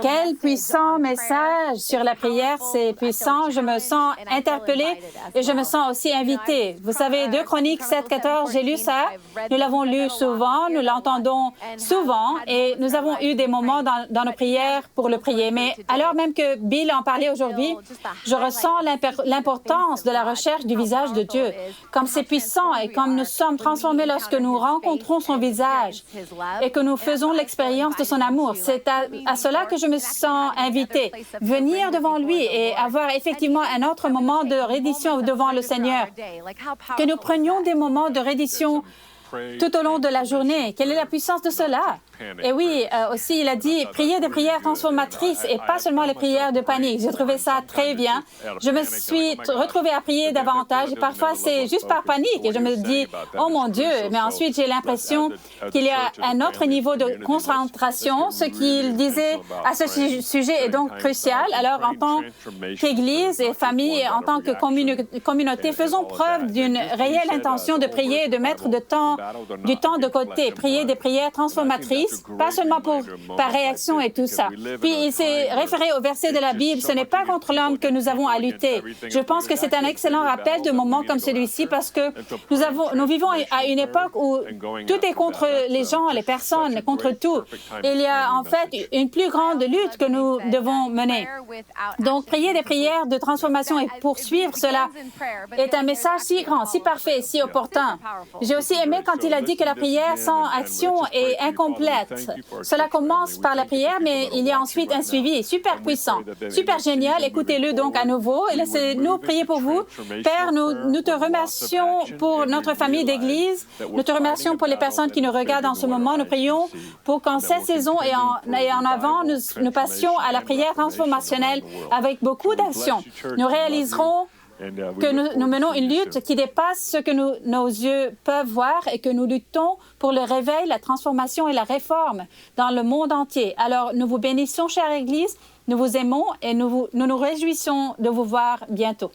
Quel puissant message sur la prière, c'est puissant. Je me sens interpellée et je me sens aussi invitée. Vous savez, 2 Chroniques 7-14, j'ai lu ça. Nous l'avons lu souvent, nous l'entendons souvent et nous avons eu des moments dans nos prières pour le prier. Mais alors même que Bill en parlait aujourd'hui, je ressens l'importance de la recherche du visage de Dieu. Comme c'est puissant et comme nous sommes transformés lorsque nous rencontrons son visage et que nous faisons l'expérience de son amour. C'est à cela que je me sens invitée. Venir devant lui et avoir effectivement un autre moment de reddition devant le Seigneur. Que nous prenions des moments de reddition tout au long de la journée. Quelle est la puissance de cela? Et oui, aussi, il a dit prier des prières transformatrices et pas seulement les prières de panique. J'ai trouvé ça très bien. Je me suis retrouvée à prier davantage et parfois c'est juste par panique et je me dis, oh mon Dieu, mais ensuite j'ai l'impression qu'il y a un autre niveau de concentration. Ce qu'il disait à ce sujet est donc crucial. Alors, en tant qu'Église et famille et en tant que communauté, faisons preuve d'une réelle intention de prier et de mettre du temps de côté. Prier des prières transformatrices, pas seulement par réaction et tout ça. Puis il s'est référé au verset de la Bible, ce n'est pas contre l'homme que nous avons à lutter. Je pense que c'est un excellent rappel de moments comme celui-ci parce que nous vivons à une époque où tout est contre les gens, les personnes, contre tout. Il y a en fait une plus grande lutte que nous devons mener. Donc, prier des prières de transformation et poursuivre cela est un message si grand, si parfait, si opportun. J'ai aussi aimé quand il a dit que la prière sans action est incomplète. Cela commence par la prière, mais il y a ensuite un suivi super puissant, super génial. Écoutez-le donc à nouveau et laissez-nous prier pour vous. Père, nous te remercions pour notre famille d'Église. Nous te remercions pour les personnes qui nous regardent en ce moment. Nous prions pour qu'en cette saison et en avant, nous passions à la prière transformationnelle avec beaucoup d'action. Nous réaliserons que nous menons une lutte qui dépasse ce que nos yeux peuvent voir et que nous luttons pour le réveil, la transformation et la réforme dans le monde entier. Alors, nous vous bénissons, chère Église, nous vous aimons et nous nous réjouissons de vous voir bientôt.